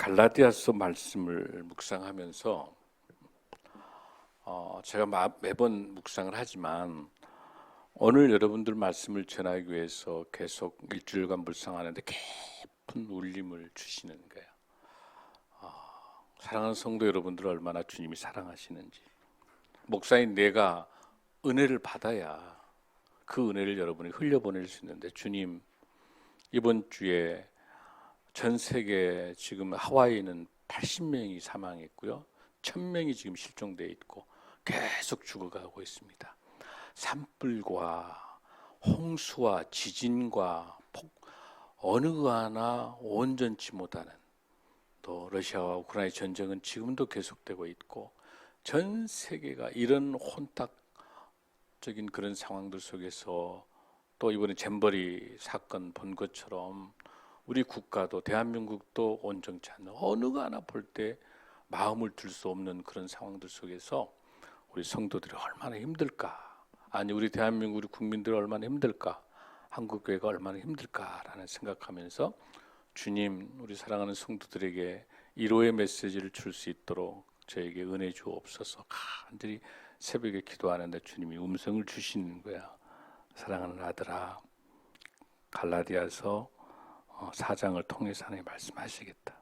갈라디아서 말씀을 묵상하면서 제가 매번 묵상을 하지만 오늘 여러분들 말씀을 전하기 위해서 계속 일주일간 묵상하는데 깊은 울림을 주시는 거예요. 사랑하는 성도 여러분들 얼마나 주님이 사랑하시는지, 목사인 내가 은혜를 받아야 그 은혜를 여러분이 흘려보낼 수 있는데, 주님 이번 주에 전 세계 지금 하와이는 80명이 사망했고요, 1000명이 지금 실종되어 있고 계속 죽어가고 있습니다. 산불과 홍수와 지진과 어느 하나 온전치 못하는, 또 러시아와 우크라이나 전쟁은 지금도 계속되고 있고, 전 세계가 이런 혼탁적인 그런 상황들 속에서 또 이번에 잼버리 사건 본 것처럼 우리 국가도 대한민국도 온전치 않는, 어느 하나 볼 때 마음을 들 수 없는 그런 상황들 속에서 우리 성도들이 얼마나 힘들까, 아니 우리 대한민국 우리 국민들이 얼마나 힘들까, 한국교회가 얼마나 힘들까라는 생각하면서 주님 우리 사랑하는 성도들에게 위로의 메시지를 줄 수 있도록 저에게 은혜 주옵소서. 간절히 새벽에 기도하는데 주님이 음성을 주시는 거야. 사랑하는 아들아, 갈라디아서 4장을 통해서 하나님 말씀하시겠다.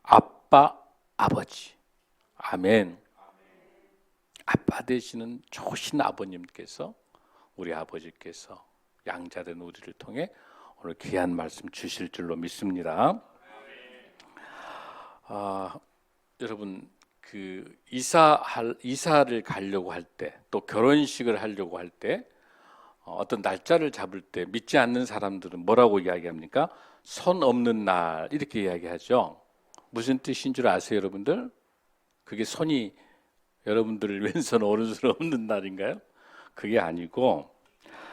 아빠, 아버지, 아멘. 아빠 되시는 좋으신 아버님께서, 우리 아버지께서 양자된 우리를 통해 오늘 귀한 말씀 주실 줄로 믿습니다. 여러분, 그 이사를 가려고 할 때, 또 결혼식을 하려고 할 때, 어떤 날짜를 잡을 때 믿지 않는 사람들은 뭐라고 이야기합니까? 손 없는 날, 이렇게 이야기하죠. 무슨 뜻인 줄 아세요, 여러분들? 그게 손이 여러분들 왼손 오른손 없는 날인가요? 그게 아니고,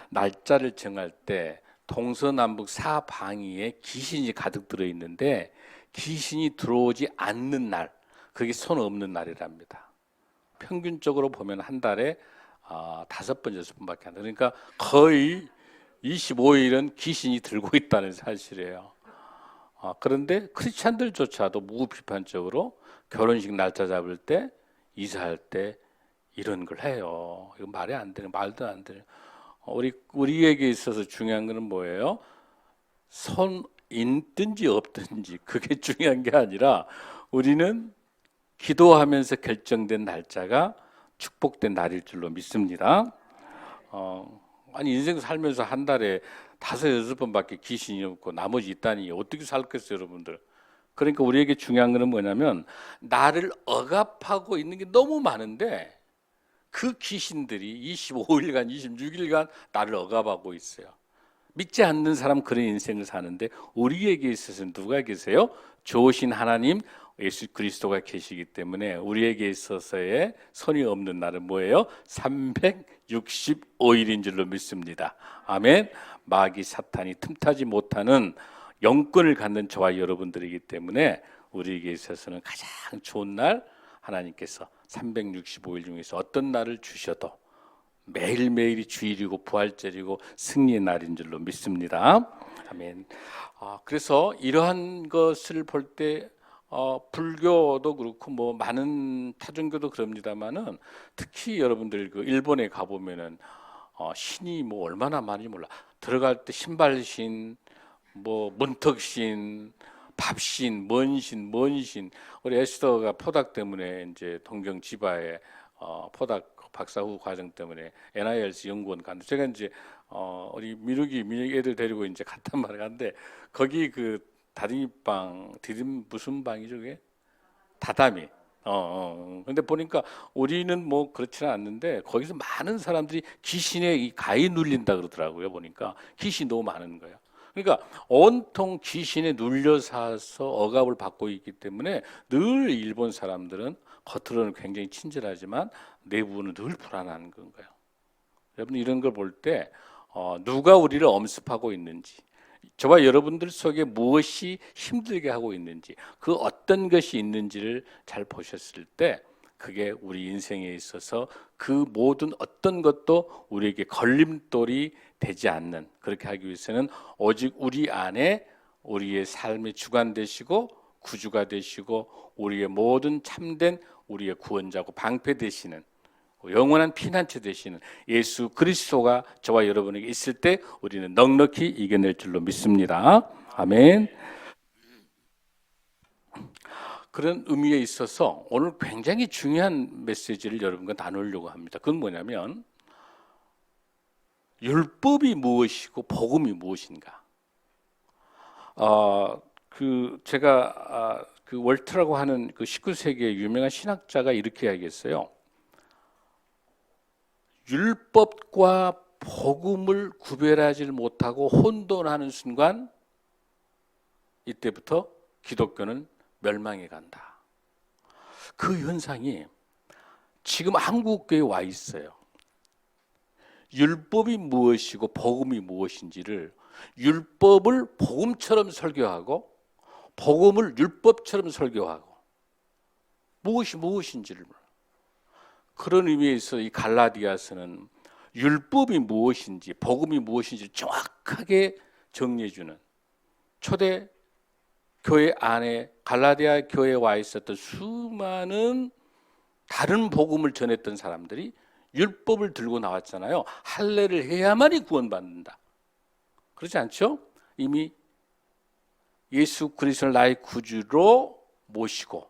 날짜를 정할 때 동서남북 사방위에 귀신이 가득 들어 있는데 귀신이 들어오지 않는 날, 그게 손 없는 날이랍니다. 평균적으로 보면 한 달에 5번, 6번밖에 안 돼요. 그러니까 거의 25일은 귀신이 들고 있다는 사실이에요. 그런데 크리스찬들조차도 무비판적으로 결혼식 날짜 잡을 때, 이사할 때 이런 걸 해요. 이거 말이 안 되는, 말도 안 되는. 우리에게 있어서 중요한 것은 뭐예요? 손 있든지 없든지 그게 중요한 게 아니라, 우리는 기도하면서 결정된 날짜가 축복된 날일 줄로 믿습니다. 아니 인생 살면서 한 달에 5, 6번밖에 귀신이 없고 나머지 있다니 어떻게 살겠어요, 여러분들? 그러니까 우리에게 중요한 것은 뭐냐면, 나를 억압하고 있는 게 너무 많은데 그 귀신들이 25일간 26일간 나를 억압하고 있어요. 믿지 않는 사람 그런 인생을 사는데, 우리에게 있어서는 누가 계세요? 좋으신 하나님 예수 그리스도가 계시기 때문에 우리에게 있어서의 손이 없는 날은 뭐예요? 365일인 줄로 믿습니다. 아멘. 마귀 사탄이 틈타지 못하는 영권을 갖는 저와 여러분들이기 때문에 우리에게 있어서는 가장 좋은 날, 하나님께서 365일 중에서 어떤 날을 주셔도 매일매일이 주일이고 부활절이고 승리의 날인 줄로 믿습니다. 아멘. 그래서 이러한 것을 볼 때 불교도 그렇고 뭐 많은 타종교도 그럽니다만은, 특히 여러분들 그 일본에 가보면은 신이 뭐 얼마나 많이 몰라. 들어갈 때 신발신, 뭐 문턱신, 밥신, 먼신. 우리 에스더가 포닥 때문에 이제 동경 지바에 포닥 박사 후 과정 때문에 NILS 연구원 갔는데, 제가 이제 우리 민욱이 애들 데리고 이제 갔단 말이야. 근데 거기 그 다리미방, 무슨 방이죠 그게? 다다미. 근데 보니까 우리는 뭐 그렇지는 않는데 거기서 많은 사람들이 귀신에 가히 눌린다 그러더라고요. 보니까 귀신이 너무 많은 거예요. 그러니까 온통 귀신에 눌려 사서 억압을 받고 있기 때문에 늘 일본 사람들은 겉으로는 굉장히 친절하지만 내부는 늘 불안한 건가요? 여러분, 이런 걸 볼 때 누가 우리를 엄습하고 있는지, 저와 여러분들 속에 무엇이 힘들게 하고 있는지, 그 어떤 것이 있는지를 잘 보셨을 때, 그게 우리 인생에 있어서 그 모든 어떤 것도 우리에게 걸림돌이 되지 않는, 그렇게 하기 위해서는 오직 우리 안에 우리의 삶의 주관 되시고 구주가 되시고 우리의 모든 참된 우리의 구원자고 방패 되시는 영원한 피난처 되시는 예수 그리스도가 저와 여러분에게 있을 때 우리는 넉넉히 이겨낼 줄로 믿습니다. 아멘. 그런 의미에 있어서 오늘 굉장히 중요한 메시지를 여러분과 나누려고 합니다. 그건 뭐냐면 율법이 무엇이고 복음이 무엇인가. 제가 그 월트라고 하는 그 19세기의 유명한 신학자가 이렇게 이야기했어요. 율법과 복음을 구별하지 못하고 혼돈하는 순간 이때부터 기독교는 멸망해 간다. 그 현상이 지금 한국교회에 와 있어요. 율법이 무엇이고 복음이 무엇인지를 율법을 복음처럼 설교하고 복음을 율법처럼 설교하고 무엇이 무엇인지를 몰라. 그런 의미에서 이 갈라디아서는 율법이 무엇인지 복음이 무엇인지 정확하게 정리해주는 초대 교회 안에 갈라디아 교회에 와 있었던 수많은 다른 복음을 전했던 사람들이 율법을 들고 나왔잖아요. 할례를 해야만이 구원받는다. 그렇지 않죠? 이미 예수 그리스도를 나의 구주로 모시고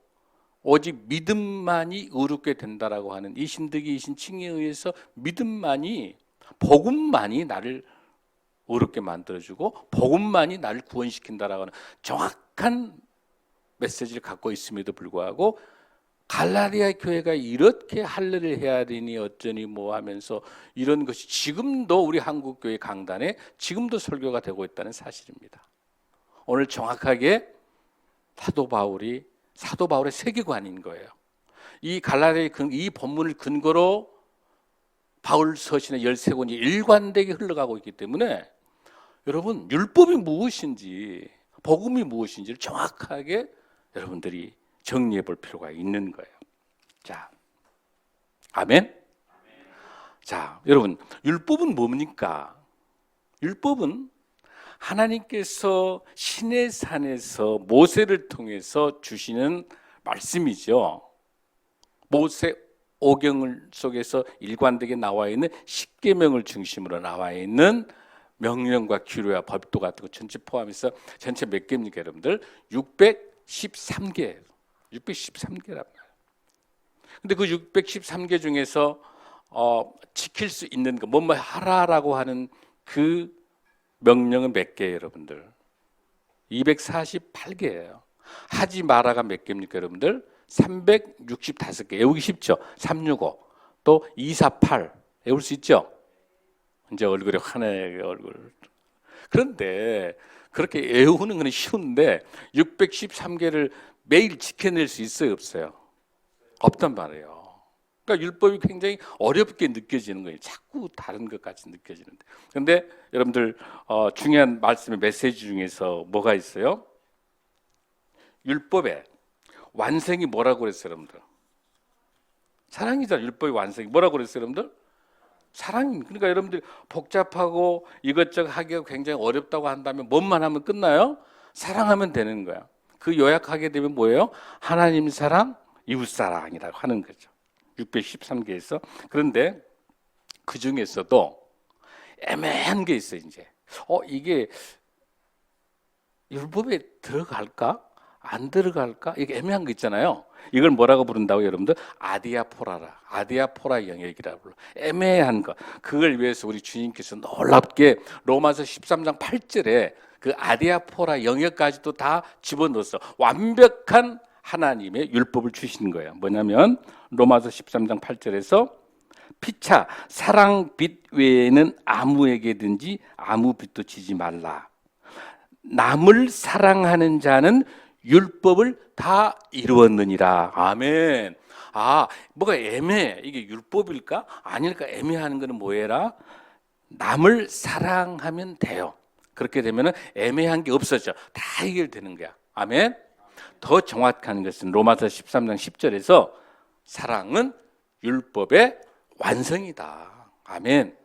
오직 믿음만이 의롭게 된다라고 하는 이 신득이 이신 칭의에 의해서 믿음만이 복음만이 나를 의롭게 만들어주고 복음만이 나를 구원시킨다라고 하는 정확한 메시지를 갖고 있음에도 불구하고 갈라디아 교회가 이렇게 할례를 해야 되니 어쩌니 뭐 하면서 이런 것이 지금도 우리 한국교회 강단에 지금도 설교가 되고 있다는 사실입니다. 오늘 정확하게 사도 바울의 세계관인 거예요. 이 갈라디아 이 본문을 근거로 바울 서신의 13권이 일관되게 흘러가고 있기 때문에 여러분 율법이 무엇인지 복음이 무엇인지를 정확하게 여러분들이 정리해 볼 필요가 있는 거예요. 자, 아멘. 자, 여러분 율법은 뭡니까? 율법은 하나님께서 시내 산에서 모세를 통해서 주시는 말씀이죠. 모세 오경 속에서 일관되게 나와 있는 십계명을 중심으로 나와 있는 명령과 규례와 법도 같은 거 전체 포함해서 전체 몇 개입니까, 여러분들? 613개. 613개란 말이에요. 근데 그 613개 중에서 지킬 수 있는 거, 뭐뭐 하라라고 하는 그 명령은 몇 개예요, 여러분들? 248개예요. 하지 마라가 몇 개입니까, 여러분들? 365개. 외우기 쉽죠? 365. 또 248. 외울 수 있죠? 이제 얼굴이 환해요, 얼굴. 그런데 그렇게 외우는 건 쉬운데 613개를 매일 지켜낼 수 있어요, 없어요? 없단 말이에요. 그러니까 율법이 굉장히 어렵게 느껴지는 거예요. 자꾸 다른 것 같이 느껴지는데. 그런데 여러분들 중요한 말씀의 메시지 중에서 뭐가 있어요? 율법의 완성이 뭐라고 그랬어요, 여러분들? 사랑이잖아요. 율법의 완성이 뭐라고 그랬어요, 여러분들? 사랑입니다. 그러니까 여러분들이 복잡하고 이것저것 하기가 굉장히 어렵다고 한다면 뭔만 하면 끝나요? 사랑하면 되는 거야. 그 요약하게 되면 뭐예요? 하나님 사랑, 이웃 사랑이라고 하는 거죠. 613개에서. 그런데 그 중에서도 애매한 게 있어요, 이제. 이게 율법에 들어갈까? 안 들어갈까? 이게 애매한 거 있잖아요. 이걸 뭐라고 부른다고 여러분들? 아디아포라라. 아디아포라 영역이라고 불러. 애매한 거. 그걸 위해서 우리 주님께서 놀랍게 로마서 13장 8절에 그 아디아포라 영역까지도 다 집어넣어서 완벽한 하나님의 율법을 주시는 거예요. 뭐냐면 로마서 13장 8절에서 피차 사랑 빛 외에는 아무에게든지 아무 빛도 지지 말라. 남을 사랑하는 자는 율법을 다 이루었느니라. 아멘. 뭐가 애매해. 이게 율법일까? 아닐까? 애매한 거는 뭐해라? 남을 사랑하면 돼요. 그렇게 되면 애매한 게 없어져. 다 해결되는 거야. 아멘. 더 정확한 것은 로마서 13장 10절에서 사랑은 율법의 완성이다. 아멘.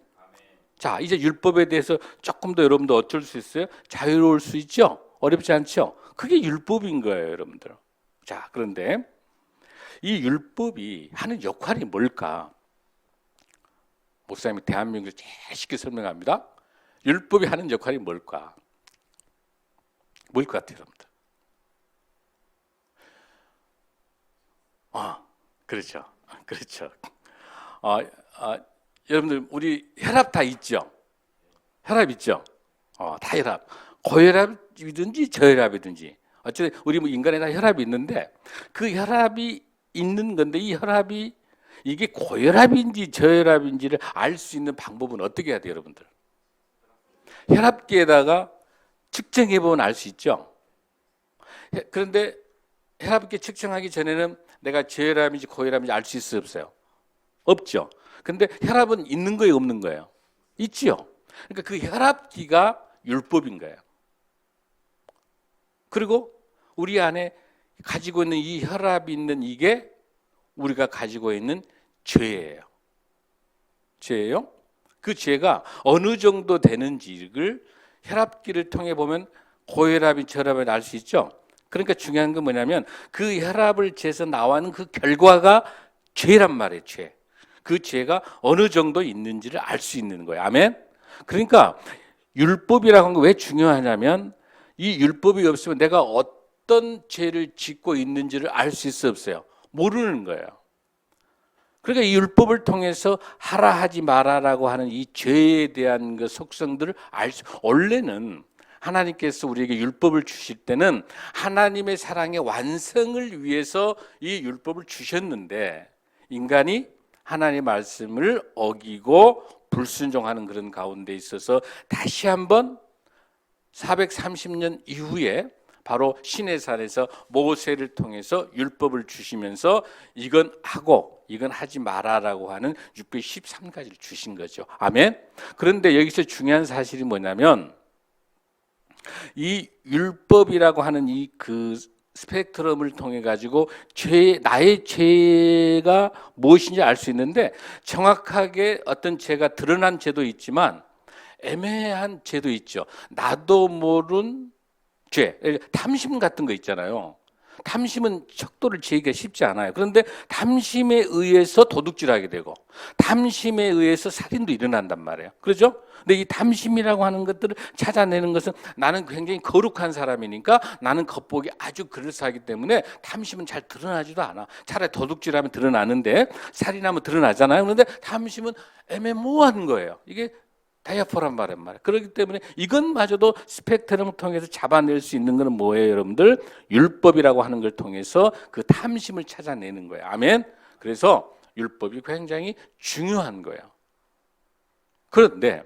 자, 이제 율법에 대해서 조금 더 여러분도 어쩔 수 있어요? 자유로울 수 있죠? 어렵지 않죠? 그게 율법인 거예요, 여러분들. 자, 그런데 이 율법이 하는 역할이 뭘까? 목사님이 대한민국에서 제일 쉽게 설명합니다. 율법이 하는 역할이 뭘까? 뭘 것 같아요, 여러분들? 그렇죠. 그렇죠. 어, 여러분들 우리 혈압 다 있죠? 혈압 있죠? 다 혈압. 고혈압이든지 저혈압이든지 어쨌든 우리 뭐 인간에 다 혈압이 있는데 그 혈압이 있는 건데 이 혈압이 이게 고혈압인지 저혈압인지를 알 수 있는 방법은 어떻게 해야 돼요, 여러분들? 혈압계에다가 측정해 보면 알 수 있죠. 그런데 혈압계 측정하기 전에는 내가 저혈압인지 고혈압인지 알 수 있어요, 없어요? 없죠. 근데 혈압은 있는 거예요, 없는 거예요? 있지요. 그러니까 그 혈압기가 율법인 거예요. 그리고 우리 안에 가지고 있는 이 혈압이 있는 이게 우리가 가지고 있는 죄예요. 죄예요. 그 죄가 어느 정도 되는지를 혈압기를 통해 보면 고혈압이 저혈압이 알 수 있죠. 그러니까 중요한 건 뭐냐면 그 혈압을 재서 나오는 그 결과가 죄란 말이에요. 죄. 그 죄가 어느 정도 있는지를 알 수 있는 거예요. 아멘. 그러니까 율법이라고 하는 거 왜 중요하냐면 이 율법이 없으면 내가 어떤 죄를 짓고 있는지를 알 수 있어 없어요? 모르는 거예요. 그러니까 이 율법을 통해서 하라 하지 마라라고 하는 이 죄에 대한 그 속성들을 원래는 하나님께서 우리에게 율법을 주실 때는 하나님의 사랑의 완성을 위해서 이 율법을 주셨는데 인간이 하나님의 말씀을 어기고 불순종하는 그런 가운데 있어서 다시 한번 430년 이후에 바로 시내산에서 모세를 통해서 율법을 주시면서 이건 하고 이건 하지 마라라고 하는 613가지를 주신 거죠. 아멘. 그런데 여기서 중요한 사실이 뭐냐면 이 율법이라고 하는 이 그 스펙트럼을 통해 가지고 나의 죄가 무엇인지 알 수 있는데 정확하게 어떤 죄가 드러난 죄도 있지만 애매한 죄도 있죠. 나도 모른 죄, 탐심 같은 거 있잖아요. 탐심은 척도를 재기가 쉽지 않아요. 그런데 탐심에 의해서 도둑질하게 되고 탐심에 의해서 살인도 일어난단 말이에요. 그렇죠? 근데 이 탐심이라고 하는 것들을 찾아내는 것은 나는 굉장히 거룩한 사람이니까 나는 겉보기 아주 그럴싸하기 때문에 탐심은 잘 드러나지도 않아. 차라리 도둑질하면 드러나는데 살인하면 드러나잖아요. 그런데 탐심은 애매모호한 거예요. 이게 다이아포란 말이에요. 그렇기 때문에 이것마저도 스펙트럼을 통해서 잡아낼 수 있는 것은 뭐예요, 여러분들? 율법이라고 하는 걸 통해서 그 탐심을 찾아내는 거예요. 아멘. 그래서 율법이 굉장히 중요한 거예요. 그런데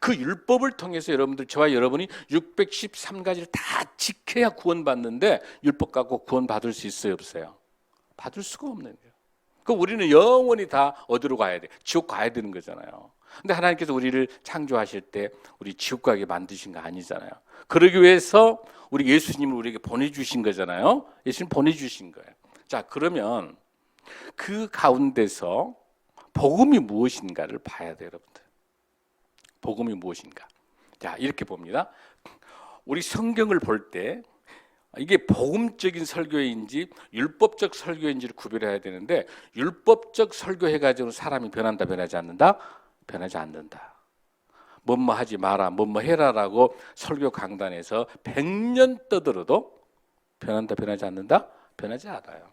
그 율법을 통해서 여러분들 저와 여러분이 613가지를 다 지켜야 구원받는데 율법 갖고 구원받을 수 있어요, 없어요? 받을 수가 없는 거예요. 그럼 우리는 영원히 다 어디로 가야 돼? 지옥 가야 되는 거잖아요. 근데 하나님께서 우리를 창조하실 때 우리 지옥 가게 만드신 거 아니잖아요. 그러기 위해서 우리 예수님을 우리에게 보내주신 거잖아요. 예수님 보내주신 거예요. 자, 그러면 그 가운데서 복음이 무엇인가를 봐야 돼요, 여러분들. 복음이 무엇인가? 자, 이렇게 봅니다. 우리 성경을 볼 때 이게 복음적인 설교인지 율법적 설교인지를 구별해야 되는데 율법적 설교해가지고 사람이 변한다, 변하지 않는다? 변하지 않는다. 뭐뭐 하지 마라, 뭐뭐 해라라고 설교 강단에서 100년 떠들어도 변한다, 변하지 않는다? 변하지 않아요.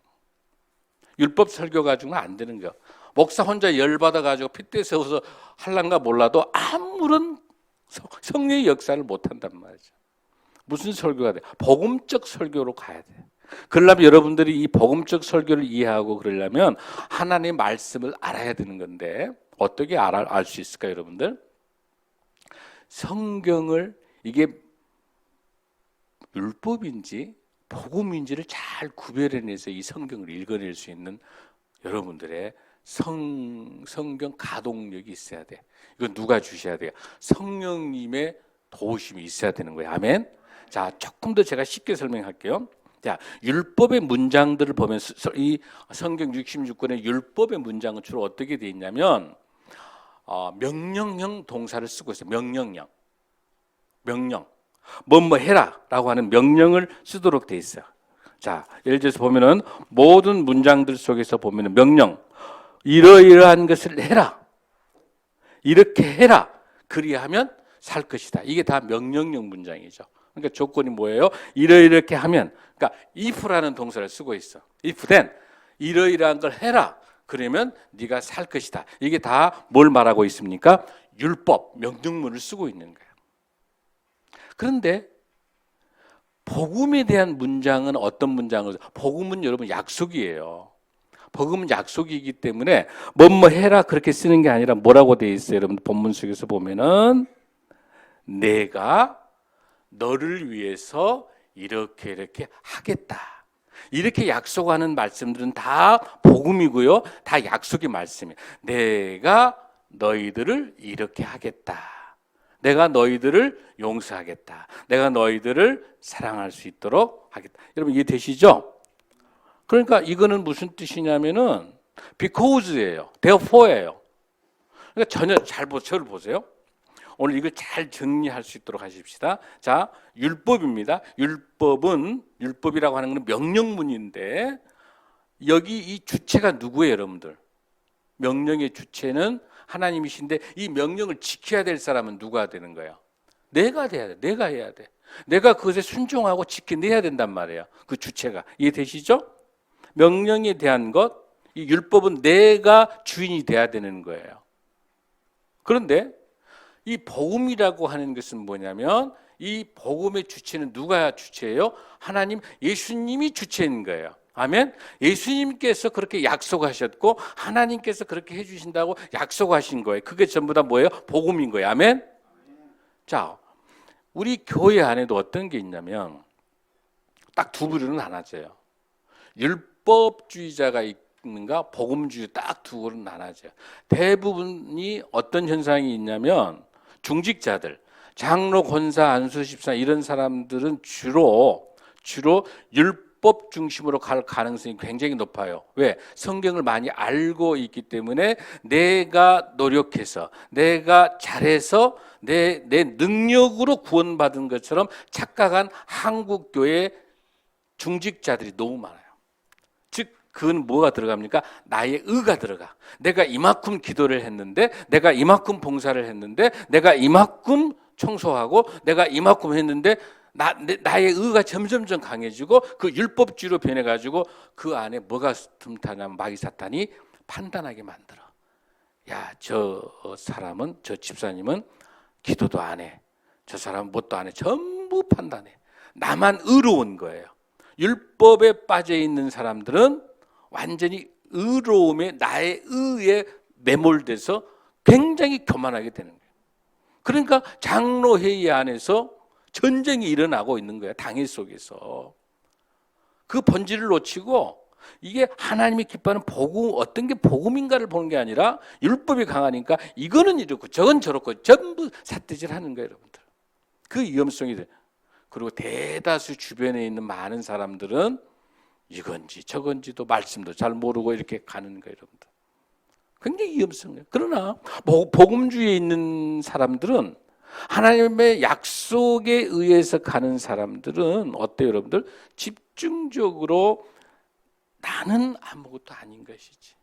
율법 설교 가지고는 안 되는 거예요. 목사 혼자 열받아가지고 핏대 세워서 할란가 몰라도 아무런 성령의 역사를 못한단 말이죠. 무슨 설교가 돼? 복음적 설교로 가야 돼. 그러려면 여러분들이 이 복음적 설교를 이해하고 그러려면 하나님의 말씀을 알아야 되는 건데 어떻게 알 수 있을까요, 여러분들? 성경을 이게 율법인지 복음인지를 잘 구별해내서 이 성경을 읽어낼 수 있는 여러분들의 성경 가동력이 있어야 돼. 이건 누가 주셔야 돼요? 성령님의 도우심이 있어야 되는 거예요. 아멘. 자, 조금 더 제가 쉽게 설명할게요. 자, 율법의 문장들을 보면 이 성경 66권의 율법의 문장은 주로 어떻게 되어 있냐면 명령형 동사를 쓰고 있어요. 명령. 뭐뭐 해라라고 하는 명령을 쓰도록 돼 있어요. 자, 예를 들어서 보면은 모든 문장들 속에서 보면은 명령, 이러이러한 것을 해라, 이렇게 해라, 그리하면 살 것이다. 이게 다 명령형 문장이죠. 그러니까 조건이 뭐예요? 이러이렇게 하면, 그러니까 if라는 동사를 쓰고 있어. if then 이러이러한 걸 해라. 그러면 네가 살 것이다. 이게 다 뭘 말하고 있습니까? 율법, 명령문을 쓰고 있는 거예요. 그런데 복음에 대한 문장은 어떤 문장을? 복음은 여러분 약속이에요. 복음은 약속이기 때문에 뭐뭐 해라 그렇게 쓰는 게 아니라 뭐라고 되어 있어요? 여러분 본문 속에서 보면은 내가 너를 위해서 이렇게 하겠다. 이렇게 약속하는 말씀들은 다 복음이고요. 다 약속의 말씀이에요. 내가 너희들을 이렇게 하겠다. 내가 너희들을 용서하겠다. 내가 너희들을 사랑할 수 있도록 하겠다. 여러분 이해되시죠? 그러니까 이거는 무슨 뜻이냐면은 because예요. therefore예요. 그러니까 전혀 저를 보세요. 오늘 이걸 잘 정리할 수 있도록 하십시다. 자, 율법입니다. 율법이라고 하는 건 명령문인데 여기 이 주체가 누구예요, 여러분들? 명령의 주체는 하나님이신데 이 명령을 지켜야 될 사람은 누가 되는 거예요? 내가 돼야 돼. 내가 해야 돼. 내가 그것에 순종하고 지켜내야 된단 말이에요. 그 주체가. 이해되시죠? 명령에 대한 것, 이 율법은 내가 주인이 돼야 되는 거예요. 그런데 이 복음이라고 하는 것은 뭐냐면 이 복음의 주체는 누가 주체예요? 하나님, 예수님이 주체인 거예요. 아멘. 예수님께서 그렇게 약속하셨고 하나님께서 그렇게 해주신다고 약속하신 거예요. 그게 전부 다 뭐예요? 복음인 거예요. 아멘. 자, 우리 교회 안에도 어떤 게 있냐면 딱 두 부류는 나눠져요. 율법주의자가 있는가, 복음주의 딱 두 부류는 나눠져요. 대부분이 어떤 현상이 있냐면 중직자들, 장로, 권사, 안수, 집사 이런 사람들은 주로 율법 중심으로 갈 가능성이 굉장히 높아요. 왜? 성경을 많이 알고 있기 때문에 내가 노력해서, 내가 잘해서 내 능력으로 구원받은 것처럼 착각한 한국교회 중직자들이 너무 많아요. 즉 그건 뭐가 들어갑니까? 나의 의가 들어가. 내가 이만큼 기도를 했는데, 내가 이만큼 봉사를 했는데, 내가 이만큼 청소하고, 내가 이만큼 했는데 나의 의가 점점점 강해지고 그 율법주의로 변해가지고 그 안에 뭐가 틈타냐면 마귀 사탄이 판단하게 만들어. 야, 저 사람은, 저 집사님은 기도도 안 해. 저 사람은 뭣도 안 해. 전부 판단해. 나만 의로운 거예요. 율법에 빠져 있는 사람들은 완전히 의로움에, 나의 의에 매몰돼서 굉장히 교만하게 되는 거예요. 그러니까 장로회의 안에서 전쟁이 일어나고 있는 거예요. 당회 속에서. 그 본질을 놓치고 이게 하나님이 기뻐하는 복음, 어떤 게 복음인가를 보는 게 아니라 율법이 강하니까 이거는 이렇고 저건 저렇고 전부 삿대질하는 거예요, 여러분들. 그 위험성이 돼요. 그리고 대다수 주변에 있는 많은 사람들은 이건지 저건지도 말씀도 잘 모르고 이렇게 가는 거예요, 여러분들. 굉장히 위험성이에요. 그러나 복음주의에 있는 사람들은, 하나님의 약속에 의해서 가는 사람들은 어때요, 여러분들? 집중적으로 나는 아무것도 아닌 것이지,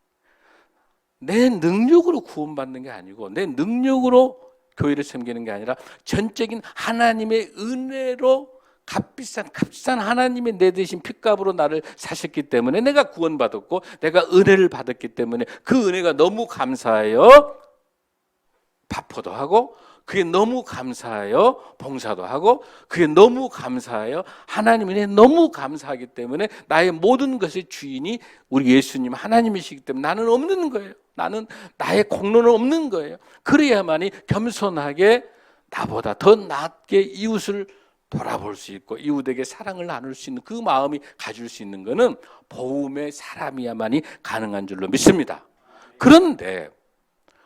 내 능력으로 구원받는 게 아니고 내 능력으로 교회를 섬기는 게 아니라 전적인 하나님의 은혜로 값비싼 하나님의 내 대신 핏값으로 나를 사셨기 때문에 내가 구원받았고 내가 은혜를 받았기 때문에 그 은혜가 너무 감사해요. 바포도 하고 그게 너무 감사해요. 봉사도 하고 그게 너무 감사해요. 하나님 은혜 너무 감사하기 때문에 나의 모든 것의 주인이 우리 예수님 하나님이시기 때문에 나는 없는 거예요. 나는 나의 공로는 없는 거예요. 그래야만이 겸손하게 나보다 더 낫게 이웃을 돌아볼 수 있고 이웃에게 사랑을 나눌 수 있는 그 마음이 가질 수 있는 것은 복음의 사람이야만이 가능한 줄로 믿습니다. 그런데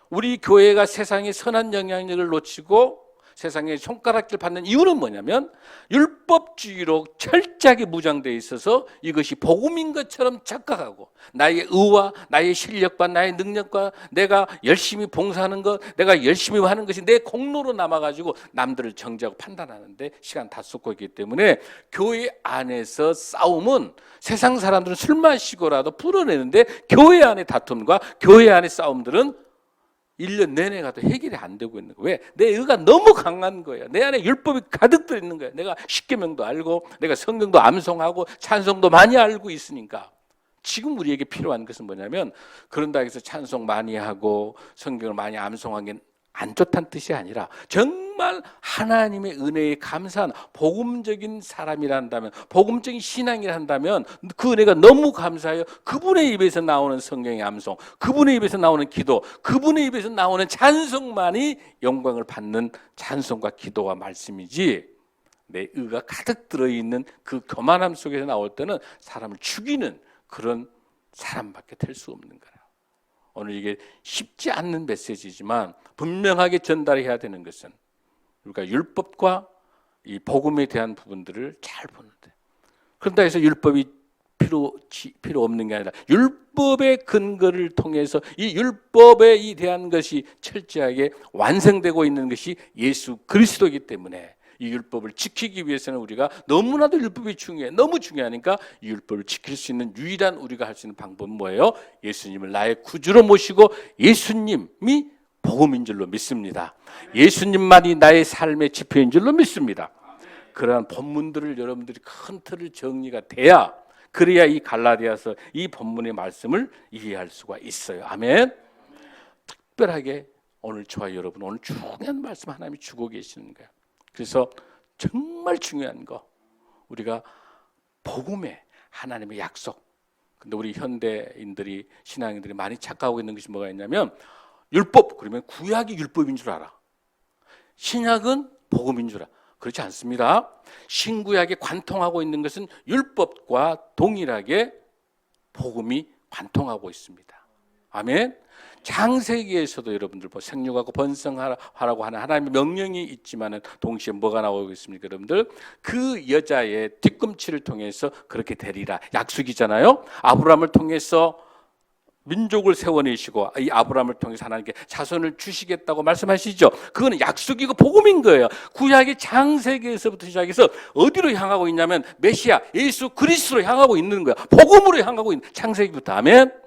우리 교회가 세상에 선한 영향력을 놓치고 세상에 손가락질 받는 이유는 뭐냐면 율법주의로 철저하게 무장되어 있어서 이것이 복음인 것처럼 착각하고 나의 의와 나의 실력과 나의 능력과 내가 열심히 봉사하는 것, 내가 열심히 하는 것이 내 공로로 남아가지고 남들을 정죄하고 판단하는데 시간 다 쏟고 있기 때문에 교회 안에서 싸움은 세상 사람들은 술 마시고라도 풀어내는데 교회 안의 다툼과 교회 안의 싸움들은 1년 내내 가도 해결이 안 되고 있는 거예요. 왜? 내 의가 너무 강한 거예요. 내 안에 율법이 가득 들어있는 거예요. 내가 십계명도 알고 내가 성경도 암송하고 찬송도 많이 알고 있으니까. 지금 우리에게 필요한 것은 뭐냐면 그런다 해서 찬송 많이 하고 성경을 많이 암송한 게 안 좋다는 뜻이 아니라 정말 하나님의 은혜에 감사한 복음적인 사람이란다면 복음적인 신앙이라 한다면 그 은혜가 너무 감사해요. 그분의 입에서 나오는 성경의 암송, 그분의 입에서 나오는 기도, 그분의 입에서 나오는 찬송만이 영광을 받는 찬송과 기도와 말씀이지 내 의가 가득 들어있는 그 교만함 속에서 나올 때는 사람을 죽이는 그런 사람밖에 될 수 없는 거예요. 오늘 이게 쉽지 않는 메시지지만 분명하게 전달해야 되는 것은 우리가 율법과 이 복음에 대한 부분들을 잘 보는데 그런다 해서 율법이 필요 없는 게 아니라 율법의 근거를 통해서 이 율법에 대한 것이 철저하게 완성되고 있는 것이 예수 그리스도이기 때문에 이 율법을 지키기 위해서는 우리가 너무나도 율법이 중요해. 너무 중요하니까 이 율법을 지킬 수 있는 유일한 우리가 할 수 있는 방법은 뭐예요? 예수님을 나의 구주로 모시고 예수님이 복음인 줄로 믿습니다. 예수님만이 나의 삶의 지표인 줄로 믿습니다. 그러한 본문들을 여러분들이 큰 틀을 정리가 돼야 그래야 이 갈라디아서 이 본문의 말씀을 이해할 수가 있어요. 아멘. 특별하게 오늘 저와 여러분 오늘 중요한 말씀 하나님이 주고 계시는 거예요. 그래서 정말 중요한 거 우리가 복음의 하나님의 약속. 근데 우리 현대인들이 신앙인들이 많이 착각하고 있는 것이 뭐가 있냐면 율법 그러면 구약이 율법인 줄 알아. 신약은 복음인 줄 알아. 그렇지 않습니다. 신구약에 관통하고 있는 것은 율법과 동일하게 복음이 관통하고 있습니다. 아멘. 창세기에서도 여러분들 생육하고 번성하라고 하는 하나님의 명령이 있지만은 동시에 뭐가 나오고 있습니까, 여러분들? 그 여자의 뒤꿈치를 통해서 그렇게 되리라 약속이잖아요. 아브라함을 통해서 민족을 세워내시고 이 아브라함을 통해서 하나님께 자손을 주시겠다고 말씀하시죠. 그거는 약속이고 복음인 거예요. 구약의 창세기에서부터 시작해서 어디로 향하고 있냐면 메시아 예수 그리스도로 향하고 있는 거야. 복음으로 향하고 있는 창세기부터. 아멘.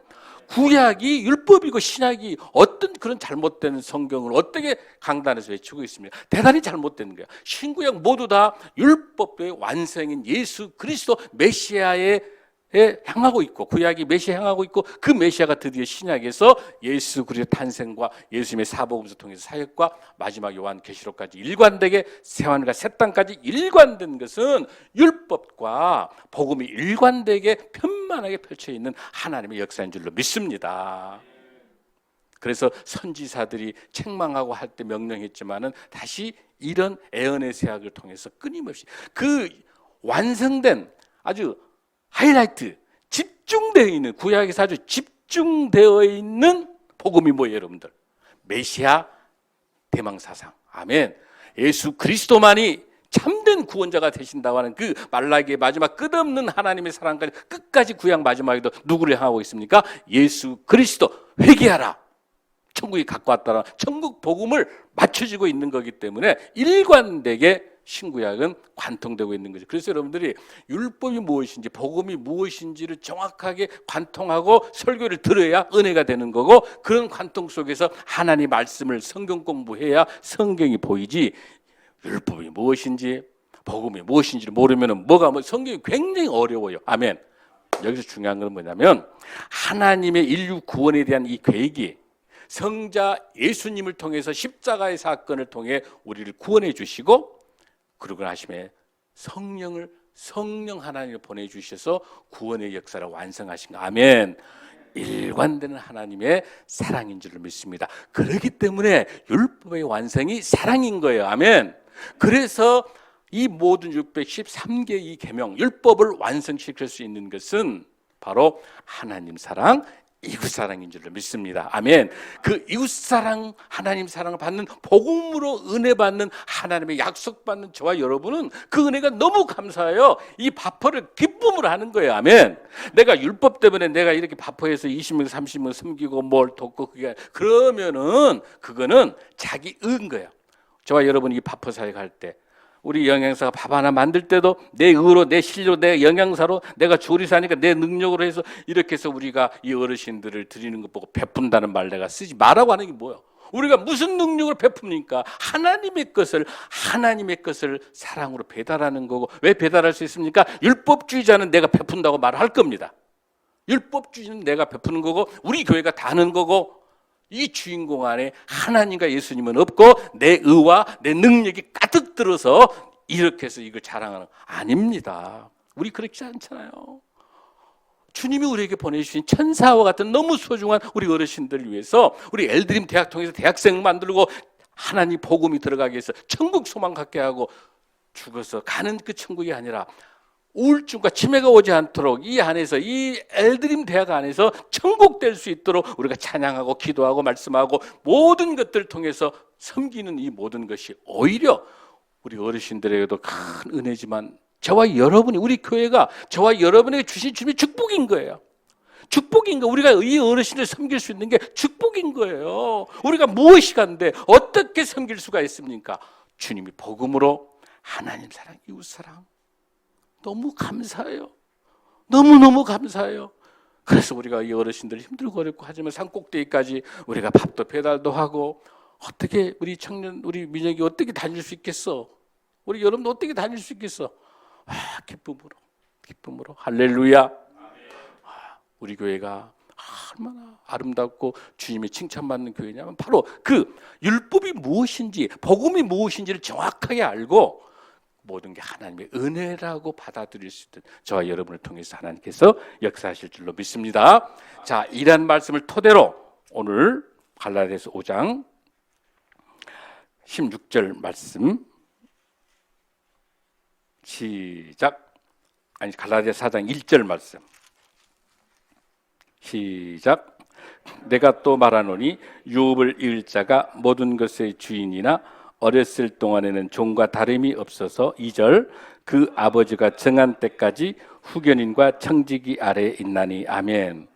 구약이 율법이고 신약이 어떤 그런 잘못된 성경을 어떻게 강단에서 외치고 있습니까? 대단히 잘못된 거야. 신구약 모두 다 율법의 완성인 예수 그리스도 메시아에 향하고 있고 구약이 메시아 향하고 있고 그 메시아가 드디어 신약에서 예수 그리스도의 탄생과 예수님의 사복음서 통해서 사역과 마지막 요한계시록까지 일관되게 새하늘과 새 땅까지 일관된 것은 율법과 복음이 일관되게 편만하게 펼쳐 있는 하나님의 역사인 줄로 믿습니다. 그래서 선지자들이 책망하고 할 때 명령했지만은 다시 이런 애언의 세학을 통해서 끊임없이 그 완성된 아주 하이라이트 집중되어 있는 구약에서 아주 집중되어 있는 복음이 뭐예요, 여러분들? 메시아 대망사상. 아멘. 예수 그리스도만이 참된 구원자가 되신다고 하는 그 말라기의 마지막 끝없는 하나님의 사랑까지 끝까지 구약 마지막에도 누구를 향하고 있습니까? 예수 그리스도. 회개하라. 천국이 갖고 왔다라. 천국 복음을 맞춰지고 있는 거기 때문에 일관되게 신구약은 관통되고 있는 거죠. 그래서 여러분들이 율법이 무엇인지 복음이 무엇인지를 정확하게 관통하고 설교를 들어야 은혜가 되는 거고 그런 관통 속에서 하나님 말씀을 성경 공부해야 성경이 보이지 율법이 무엇인지 복음이 무엇인지를 모르면 성경이 굉장히 어려워요. 아멘. 여기서 중요한 건 뭐냐면 하나님의 인류 구원에 대한 이 계획이 성자 예수님을 통해서 십자가의 사건을 통해 우리를 구원해 주시고 그러고 나심에 성령 하나님을 보내주셔서 구원의 역사를 완성하신 거. 아멘. 일관되는 하나님의 사랑인 줄을 믿습니다. 그렇기 때문에 율법의 완성이 사랑인 거예요. 아멘. 그래서 이 모든 613개 이 계명 율법을 완성시킬 수 있는 것은 바로 하나님 사랑, 이웃사랑인 줄로 믿습니다. 아멘. 그 이웃사랑, 하나님 사랑을 받는, 복음으로 은혜 받는, 하나님의 약속받는 저와 여러분은 그 은혜가 너무 감사해요. 이 바퍼를 기쁨으로 하는 거예요. 아멘. 내가 율법 때문에 내가 이렇게 바퍼에서 20명 30명 섬기고 뭘 돕고 그러면은 그거는 자기 의인 거예요. 저와 여러분이 이 바퍼 사역할 때, 우리 영양사가 밥 하나 만들 때도 내 의로, 내 실력, 내 영양사로, 내가 조리사니까 내 능력으로 해서 이렇게 해서 우리가 이 어르신들을 드리는 것 보고 베푼다는 말 내가 쓰지 말라고 하는 게 뭐예요? 우리가 무슨 능력으로 베풉니까? 하나님의 것을 사랑으로 배달하는 거고. 왜 배달할 수 있습니까? 율법주의자는 내가 베푼다고 말할 겁니다. 율법주의는 내가 베푸는 거고, 우리 교회가 다 하는 거고, 이 주인공 안에 하나님과 예수님은 없고 내 의와 내 능력이 가득 들어서 이렇게 해서 이걸 자랑하는, 아닙니다. 우리 그렇지 않잖아요. 주님이 우리에게 보내주신 천사와 같은 너무 소중한 우리 어르신들을 위해서 우리 엘드림 대학 통해서 대학생 만들고 하나님 복음이 들어가게 해서 천국 소망 갖게 하고 죽어서 가는 그 천국이 아니라 우울증과 치매가 오지 않도록 이 안에서, 이 엘드림 대학 안에서 천국 될 수 있도록 우리가 찬양하고 기도하고 말씀하고 모든 것들을 통해서 섬기는 이 모든 것이 오히려 우리 어르신들에게도 큰 은혜지만 저와 여러분이, 우리 교회가 저와 여러분에게 주신 주님의 축복인 거예요. 축복인 거. 우리가 이 어르신을 섬길 수 있는 게 축복인 거예요. 우리가 무엇이 간데 어떻게 섬길 수가 있습니까? 주님이 복음으로 하나님 사랑, 이웃 사랑. 너무 감사해요. 너무너무 감사해요. 그래서 우리가 이 어르신들 힘들고 어렵고 하지만 산꼭대기까지 우리가 밥도 배달도 하고, 어떻게 우리 청년, 우리 민혁이 어떻게 다닐 수 있겠어? 우리 여러분도 어떻게 다닐 수 있겠어? 기쁨으로 할렐루야. 우리 교회가 얼마나 아름답고 주님의 칭찬받는 교회냐면 바로 그 율법이 무엇인지, 복음이 무엇인지를 정확하게 알고 모든 게 하나님의 은혜라고 받아들일 수 있는 저와 여러분을 통해서 하나님께서 역사하실 줄로 믿습니다. 자, 이러한 말씀을 토대로 오늘 갈라디아서 5장 16절 말씀 시작. 갈라디아 4장 1절 말씀 시작. 내가 또 말하노니 유업을 이을 자가 모든 것의 주인이나 어렸을 동안에는 종과 다름이 없어서 2절 그 아버지가 정한 때까지 후견인과 청지기 아래에 있나니. 아멘.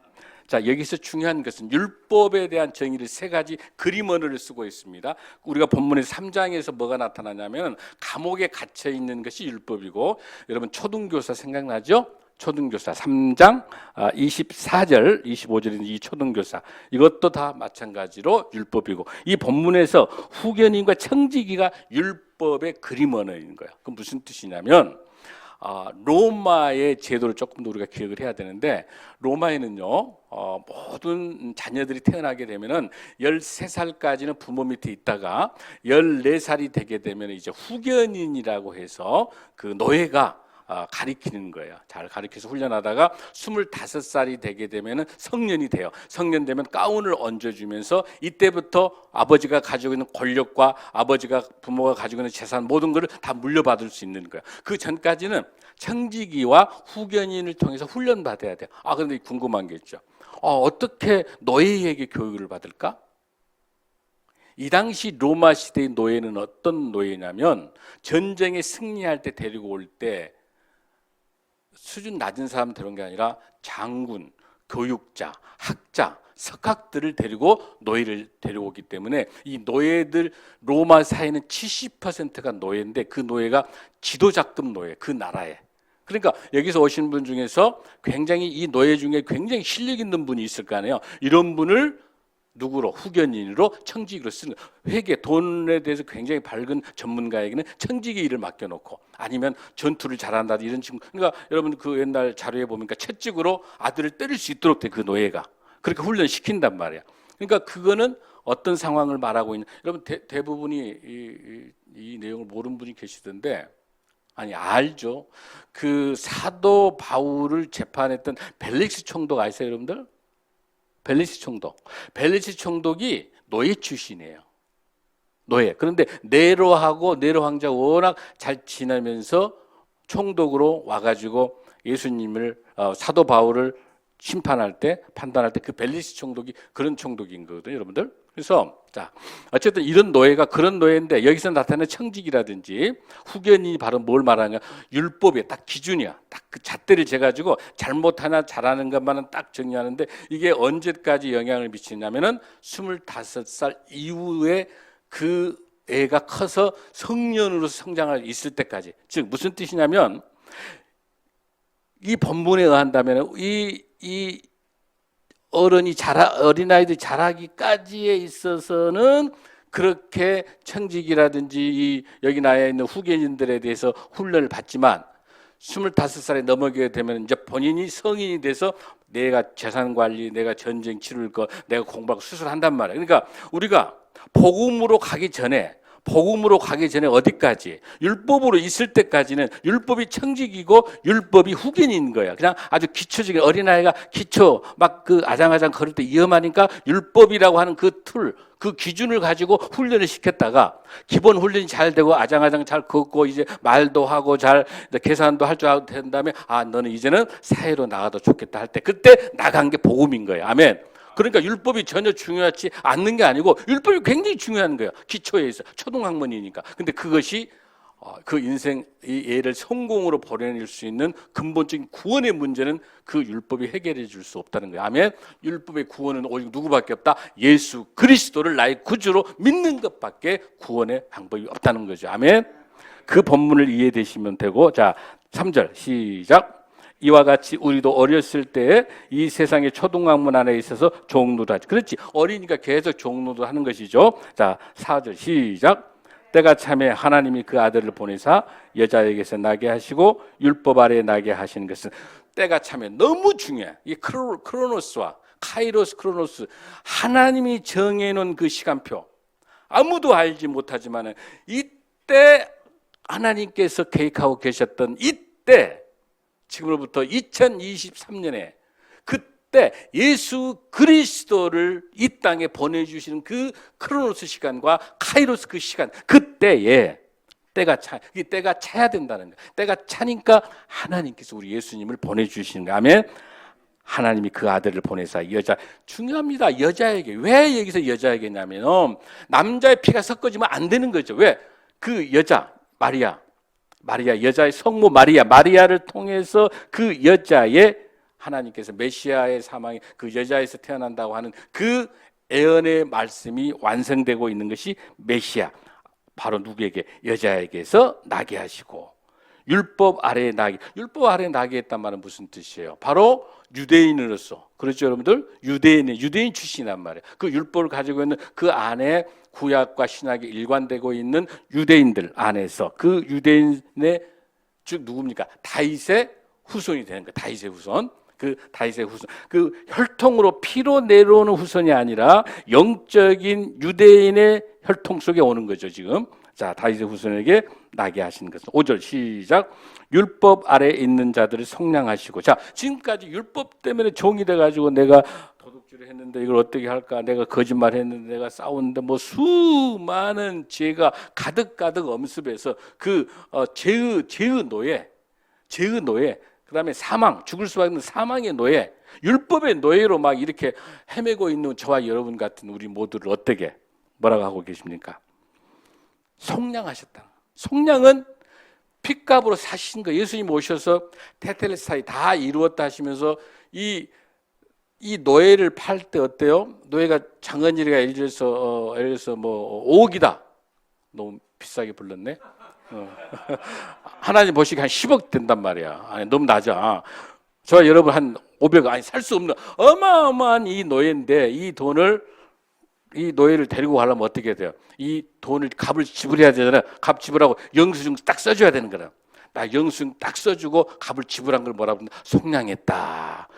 자, 여기서 중요한 것은 율법에 대한 정의를 세 가지 그림 언어를 쓰고 있습니다. 우리가 본문의 3장에서 뭐가 나타나냐면 감옥에 갇혀 있는 것이 율법이고, 여러분 초등교사 생각나죠? 초등교사 3장 24절 25절인 이 초등교사, 이것도 다 마찬가지로 율법이고, 이 본문에서 후견인과 청지기가 율법의 그림 언어인 거예요. 그 무슨 뜻이냐면 로마의 제도를 조금 더 우리가 기억을 해야 되는데, 로마에는요 모든 자녀들이 태어나게 되면은 13살까지는 부모 밑에 있다가 14살이 되게 되면 이제 후견인이라고 해서 그 노예가 가리키는 거예요. 잘 가리켜서 훈련하다가 25살이 되게 되면 성년이 돼요. 성년 되면 가운을 얹어주면서 이때부터 아버지가 가지고 있는 권력과 아버지가, 부모가 가지고 있는 재산 모든 것을 다 물려받을 수 있는 거예요. 그 전까지는 청지기와 후견인을 통해서 훈련받아야 돼요. 그런데 궁금한 게 있죠. 어떻게 노예에게 교육을 받을까? 이 당시 로마 시대의 노예는 어떤 노예냐면, 전쟁에 승리할 때 데리고 올 때 수준 낮은 사람 데려온 게 아니라 장군, 교육자, 학자, 석학들을 데리고 노예를 데려오기 때문에 이 노예들, 로마 사회는 70%가 노예인데 그 노예가 지도자급 노예, 그 나라에. 그러니까 여기서 오신 분 중에서 굉장히 이 노예 중에 굉장히 실력 있는 분이 있을 거 아니에요. 이런 분을 누구로? 후견인으로, 청지기로 쓰는 거예요. 회계, 돈에 대해서 굉장히 밝은 전문가에게는 청지기 일을 맡겨놓고, 아니면 전투를 잘한다 이런 친구. 그러니까 여러분 그 옛날 자료에 보니까 채찍으로 아들을 때릴 수 있도록 돼, 그 노예가. 그렇게 훈련시킨단 말이야. 그러니까 그거는 어떤 상황을 말하고 있는, 여러분 대부분이 이 내용을 모르는 분이 계시던데, 아니 알죠. 그 사도 바울을 재판했던 벨릭스 총독 아세요, 여러분들? 벨리스 총독이 노예 출신이에요. 노예. 그런데 네로하고 네로 황제가 워낙 잘 지내면서 총독으로 와가지고 예수님을, 사도 바울을 심판할 때, 판단할 때 그 벨리스 총독이 그런 총독인 거거든요, 여러분들. 그래서 자, 어쨌든 이런 노예가 그런 노예인데 여기서 나타나는 청직이라든지 후견인이 바로 뭘 말하냐? 율법의 딱 기준이야. 딱 그 잣대를 재가지고 잘못하나 잘하는 것만은 딱 정리하는데 이게 언제까지 영향을 미치냐면은 25살 이후에 그 애가 커서 성년으로 성장할 있을 때까지. 즉 무슨 뜻이냐면 이 본문에 의한다면 이 어린아이들이 자라기까지에 있어서는 그렇게 청직이라든지 여기 나와 있는 후견인들에 대해서 훈련을 받지만 25살에 넘어가게 되면 이제 본인이 성인이 돼서 내가 재산 관리, 내가 전쟁 치를 거, 내가 공부하고 수술한단 말이에요. 그러니까 우리가 복음으로 가기 전에 어디까지? 율법으로 있을 때까지는 율법이 청직이고 율법이 후견인 거야. 그냥 아주 기초적인 어린아이가 기초 막 그 아장아장 걸을 때 위험하니까 율법이라고 하는 그 툴, 그 기준을 가지고 훈련을 시켰다가 기본 훈련이 잘 되고 아장아장 잘 걷고 이제 말도 하고 잘 계산도 할 줄 알고 된 다음에 아 너는 이제는 사회로 나가도 좋겠다 할 때 그때 나간 게 복음인 거예요. 아멘. 그러니까 율법이 전혀 중요하지 않는 게 아니고 율법이 굉장히 중요한 거예요. 기초에 있어 초등학문이니까. 근데 그것이 그 인생 이 애를 성공으로 보내낼 수 있는 근본적인 구원의 문제는 그 율법이 해결해 줄 수 없다는 거예요. 아멘. 율법의 구원은 오직 누구밖에 없다. 예수 그리스도를 나의 구주로 믿는 것밖에 구원의 방법이 없다는 거죠. 아멘. 그 본문을 이해되시면 되고 자 3절 시작. 이와 같이 우리도 어렸을 때 이 세상의 초등학문 안에 있어서 종노를 하지. 그렇지. 어리니까 계속 종노를 하는 것이죠. 자, 4절 시작. 때가 참에 하나님이 그 아들을 보내사 여자에게서 나게 하시고 율법 아래에 나게 하시는 것은 때가 참에 너무 중요해. 이 크로노스와 카이로스 크로노스 하나님이 정해놓은 그 시간표 아무도 알지 못하지만 이때 하나님께서 계획하고 계셨던 이때 지금으로부터 2023년에 그때 예수 그리스도를 이 땅에 보내주시는 그 크로노스 시간과 카이로스 그 시간 그때에 때가 차야 된다는 거예요. 때가 차니까 하나님께서 우리 예수님을 보내주시는 거예요. 아멘. 하나님이 그 아들을 보내사 여자 중요합니다. 여자에게 왜 여기서 여자에게냐면 남자의 피가 섞어지면 안 되는 거죠. 왜? 그 여자 마리아 여자의 성모 마리아를 통해서 그 여자의 하나님께서 메시아의 사망이 그 여자에서 태어난다고 하는 그 예언의 말씀이 완성되고 있는 것이 메시아 바로 누구에게 여자에게서 나게 하시고 율법 아래에 나게 했단 말은 무슨 뜻이에요? 바로 유대인으로서 그렇죠 여러분들? 유대인 출신이란 말이에요. 그 율법을 가지고 있는 그 안에 구약과 신약이 일관되고 있는 유대인들 안에서 그 유대인의 즉 누굽니까? 다윗의 후손이 되는 거예요. 다윗의 후손. 그 혈통으로 피로 내려오는 후손이 아니라 영적인 유대인의 혈통 속에 오는 거죠, 지금. 자, 다윗의 후손에게 나게 하시는 것은 5절 시작. 율법 아래에 있는 자들을 속량하시고. 자, 지금까지 율법 때문에 종이 돼 가지고 내가 도둑질을 했는데 이걸 어떻게 할까? 내가 거짓말 했는데 내가 싸웠는데 뭐 수많은 죄가 가득 엄습해서 그 죄의 노예 그다음에 사망, 죽을 수밖에 없는 사망의 노예, 율법의 노예로 막 이렇게 헤매고 있는 저와 여러분 같은 우리 모두를 어떻게 뭐라고 하고 계십니까? 속량하셨다. 속량은 핏값으로 사신 거. 예수님 오셔서 테텔레스타이 다 이루었다 하시면서 이 노예를 팔 때 어때요? 노예가 장은일이가 예를 들어서 뭐 5억이다. 너무 비싸게 불렀네. 하나님 보시기에 한 10억 된단 말이야. 아니, 너무 낮아. 저 여러분 한 500억 아니 살 수 없는 어마어마한 이 노예인데 이 노예를 데리고 가려면 어떻게 돼요? 이 돈을 값을 지불해야 되잖아요. 값 지불하고 영수증 딱 써줘야 되는 거라. 나 영수증 딱 써주고 값을 지불한 걸 뭐라고 한다? 속량했다.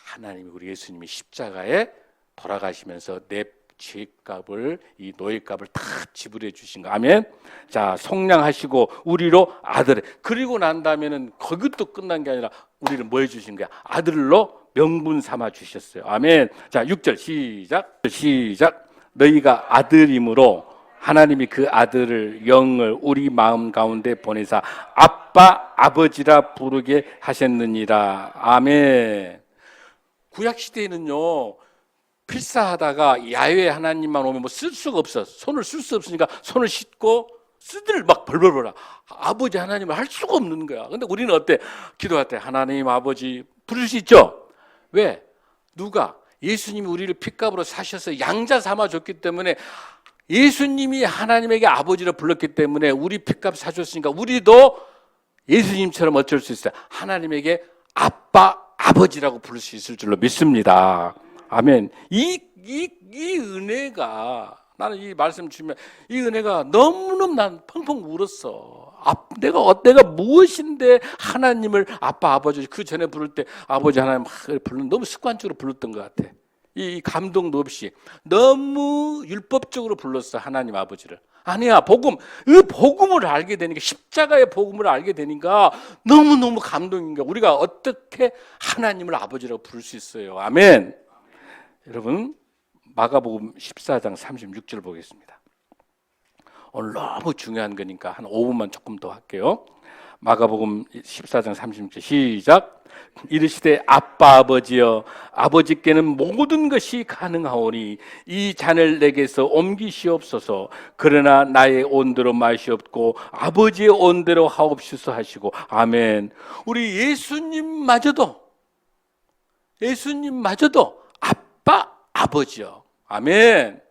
하나님이 우리 예수님이 십자가에 돌아가시면서 내 죄값을 이 노예값을 다 지불해 주신 거. 아멘. 자, 속량하시고 우리로 아들. 그리고 난 다음에는 거기도 끝난 게 아니라 우리를 뭐 해주신 거야? 아들로 명분 삼아 주셨어요. 아멘. 자, 6절 시작. 너희가 아들이므로 하나님이 그 아들을 영을 우리 마음 가운데 보내사 아빠 아버지라 부르게 하셨느니라. 아멘. 구약 시대에는요, 필사하다가 야외 하나님만 오면 뭐 쓸 수가 없어. 손을 쓸 수 없으니까 손을 씻고 쓰들 막 벌벌벌 아버지 하나님을 할 수가 없는 거야. 근데 우리는 어때? 기도할 때 하나님 아버지 부를 수 있죠? 왜? 누가? 예수님이 우리를 핏값으로 사셔서 양자 삼아 줬기 때문에, 예수님이 하나님에게 아버지를 불렀기 때문에 우리 핏값 사줬으니까 우리도 예수님처럼 어쩔 수 있어요. 하나님에게 아빠, 아버지라고 부를 수 있을 줄로 믿습니다. 아멘. 이 은혜가, 나는 이 말씀 주면 이 은혜가 너무너무 난 펑펑 울었어. 내가 무엇인데 하나님을 아빠, 아버지, 그 전에 부를 때 아버지 하나님 부르는 너무 습관적으로 불렀던 것 같아. 이 감동도 없이 너무 율법적으로 불렀어, 하나님 아버지를. 아니야, 그 복음을 알게 되니까, 십자가의 복음을 알게 되니까 너무너무 감동인 거야. 우리가 어떻게 하나님을 아버지라고 부를 수 있어요. 아멘. 여러분, 마가복음 14장 36절 보겠습니다. 오늘 너무 중요한 거니까 한 5분만 조금 더 할게요. 마가복음 14장 36절 시작. 이르시되 아빠 아버지여, 아버지께는 모든 것이 가능하오니 이 잔을 내게서 옮기시옵소서. 그러나 나의 온대로 마시옵고 아버지의 온대로 하옵소서 하시고. 아멘. 우리 예수님마저도 아빠 아버지요. 아멘.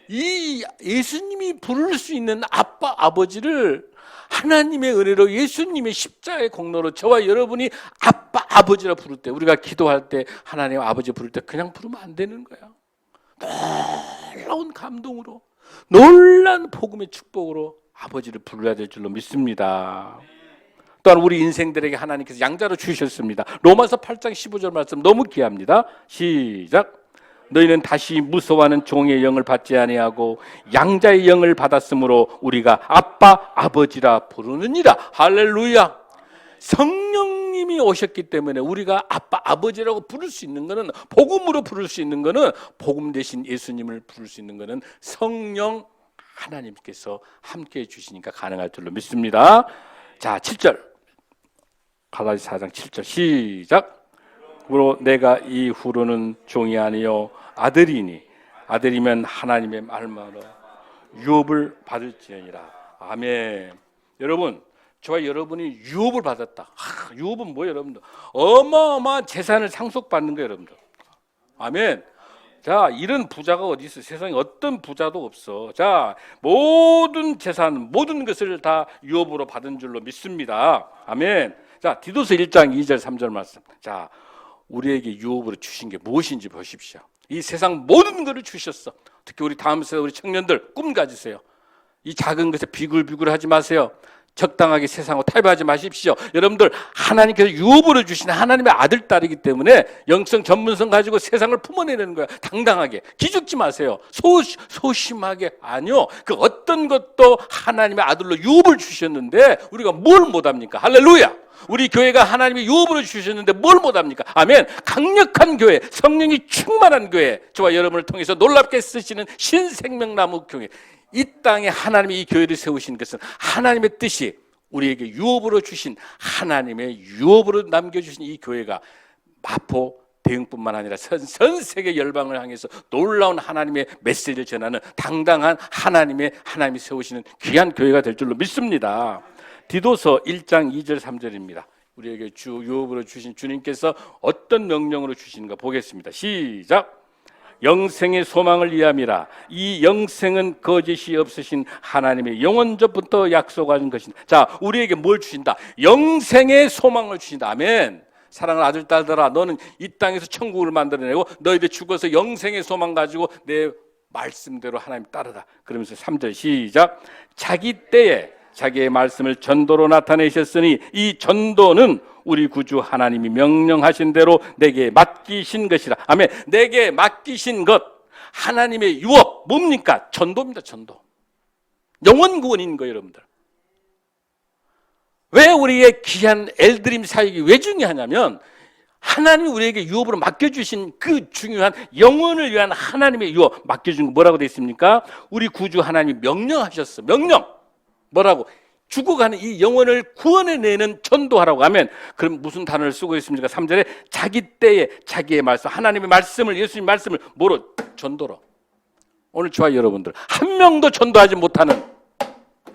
이 예수님이 부를 수 있는 아빠 아버지를 하나님의 은혜로, 예수님의 십자가의 공로로 저와 여러분이 아빠 아버지라 부를 때, 우리가 기도할 때 하나님 아버지 부를 때 그냥 부르면 안 되는 거야. 놀라운 감동으로, 놀라운 복음의 축복으로 아버지를 부르야 될 줄로 믿습니다. 또한 우리 인생들에게 하나님께서 양자로 주셨습니다. 로마서 8장 15절 말씀 너무 귀합니다. 시작. 너희는 다시 무서워하는 종의 영을 받지 아니하고 양자의 영을 받았으므로 우리가 아빠 아버지라 부르느니라. 할렐루야. 성령님이 오셨기 때문에 우리가 아빠 아버지라고 부를 수 있는 것은, 복음으로 부를 수 있는 것은, 복음 대신 예수님을 부를 수 있는 것은 성령 하나님께서 함께해 주시니까 가능할 줄로 믿습니다. 자, 7절 갈라디 4장 7절 시작. 그러므로 내가 이후로는 종이 아니요 아들이니 아들이면 하나님의 말만으로 유업을 받을지니라. 아멘. 여러분, 저와 여러분이 유업을 받았다. 유업은 뭐예요, 여러분들? 어마어마한 재산을 상속받는 거예요, 여러분들. 아멘. 자, 이런 부자가 어디 있어? 세상에 어떤 부자도 없어. 자, 모든 재산, 모든 것을 다 유업으로 받은 줄로 믿습니다. 아멘. 자, 디도서 1장 2절 3절 말씀. 자, 우리에게 유업으로 주신 게 무엇인지 보십시오. 이 세상 모든 것을 주셨어. 특히 우리 다음 세대 우리 청년들 꿈 가지세요. 이 작은 것에 비굴비굴하지 마세요. 적당하게 세상하고 타협하지 마십시오. 여러분들, 하나님께서 유업으로 주신 하나님의 아들 딸이기 때문에 영성 전문성 가지고 세상을 품어내는 거야. 당당하게 기죽지 마세요. 소심하게. 아니요, 그 어떤 것도 하나님의 아들로 유업을 주셨는데 우리가 뭘 못합니까? 할렐루야. 우리 교회가 하나님의 유업으로 주셨는데 뭘 못합니까? 아멘. 강력한 교회, 성령이 충만한 교회, 저와 여러분을 통해서 놀랍게 쓰시는 신생명나무 교회, 이 땅에 하나님이 이 교회를 세우신 것은 하나님의 뜻이, 우리에게 유업으로 주신, 하나님의 유업으로 남겨주신 이 교회가 마포 대흥뿐만 아니라 전 세계 열방을 향해서 놀라운 하나님의 메시지를 전하는 당당한 하나님이 세우시는 귀한 교회가 될 줄로 믿습니다. 디도서 1장 2절 3절입니다. 우리에게 유업으로 주신 주님께서 어떤 명령으로 주시는가 보겠습니다. 시작. 영생의 소망을 위함이라. 이 영생은 거짓이 없으신 하나님의 영원전부터 약속하신 것입니다. 자, 우리에게 뭘 주신다? 영생의 소망을 주신다. 아멘. 사랑하는 아들 딸들아, 너는 이 땅에서 천국을 만들어내고 너희들 죽어서 영생의 소망 가지고 내 말씀대로 하나님 따르라. 그러면서 3절 시작. 자기 때에 자기의 말씀을 전도로 나타내셨으니 이 전도는 우리 구주 하나님이 명령하신 대로 내게 맡기신 것이라. 아멘. 내게 맡기신 것, 하나님의 유업, 뭡니까? 전도입니다. 전도. 영원 구원인 거예요, 여러분들. 왜 우리의 귀한 엘드림 사역이 왜 중요하냐면, 하나님이 우리에게 유업으로 맡겨주신 그 중요한 영혼을 위한 하나님의 유업 맡겨준 거 뭐라고 되어 있습니까? 우리 구주 하나님이 명령하셨어. 명령. 뭐라고? 죽어가는 이 영혼을 구원해내는 전도하라고 하면 그럼 무슨 단어를 쓰고 있습니까? 3절에 자기 때에 자기의 말씀, 하나님의 말씀을, 예수님 말씀을 뭐로? 전도로. 오늘 저와 여러분들 한 명도 전도하지 못하는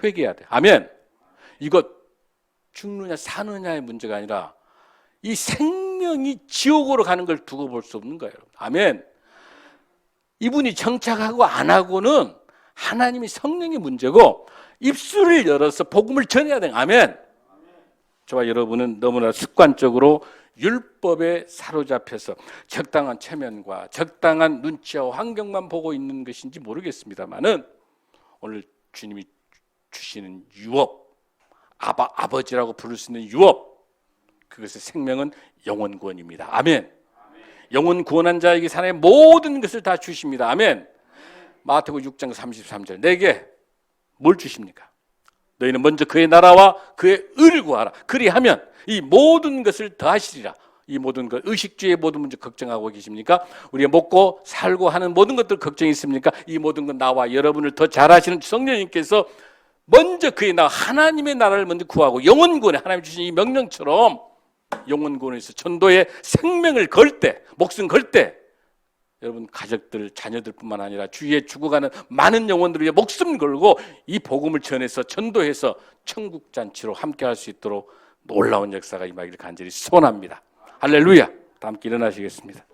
회개해야 돼. 아멘. 이것 죽느냐 사느냐의 문제가 아니라 이 생명이 지옥으로 가는 걸 두고 볼 수 없는 거예요. 아멘. 이분이 정착하고 안 하고는 하나님이 성령의 문제고 입술을 열어서 복음을 전해야 돼. 아멘. 저와 여러분은 너무나 습관적으로 율법에 사로잡혀서 적당한 체면과 적당한 눈치와 환경만 보고 있는 것인지 모르겠습니다만은 오늘 주님이 주시는 유업, 아버지라고 부를 수 있는 유업, 그것의 생명은 영원 구원입니다. 아멘. 영원 구원한 자에게 사람의 모든 것을 다 주십니다. 아멘. 마태복음 6장 33절 내게 뭘 주십니까? 너희는 먼저 그의 나라와 그의 의를 구하라. 그리하면 이 모든 것을 더하시리라. 이 모든 것, 의식주의 모든 문제 걱정하고 계십니까? 우리가 먹고 살고 하는 모든 것들 걱정이 있습니까? 이 모든 것 나와 여러분을 더 잘하시는 성령님께서 먼저 그의 나라, 하나님의 나라를 먼저 구하고 영원구원에 하나님 주신 이 명령처럼 영원구원에서 전도의 생명을 걸 때, 목숨 걸 때 여러분 가족들, 자녀들뿐만 아니라 주위에 죽어가는 많은 영혼들을 위해 목숨 걸고 이 복음을 전해서 전도해서 천국 잔치로 함께할 수 있도록 놀라운 역사가 임하기를 간절히 소원합니다. 할렐루야. 다 함께 일어나시겠습니다.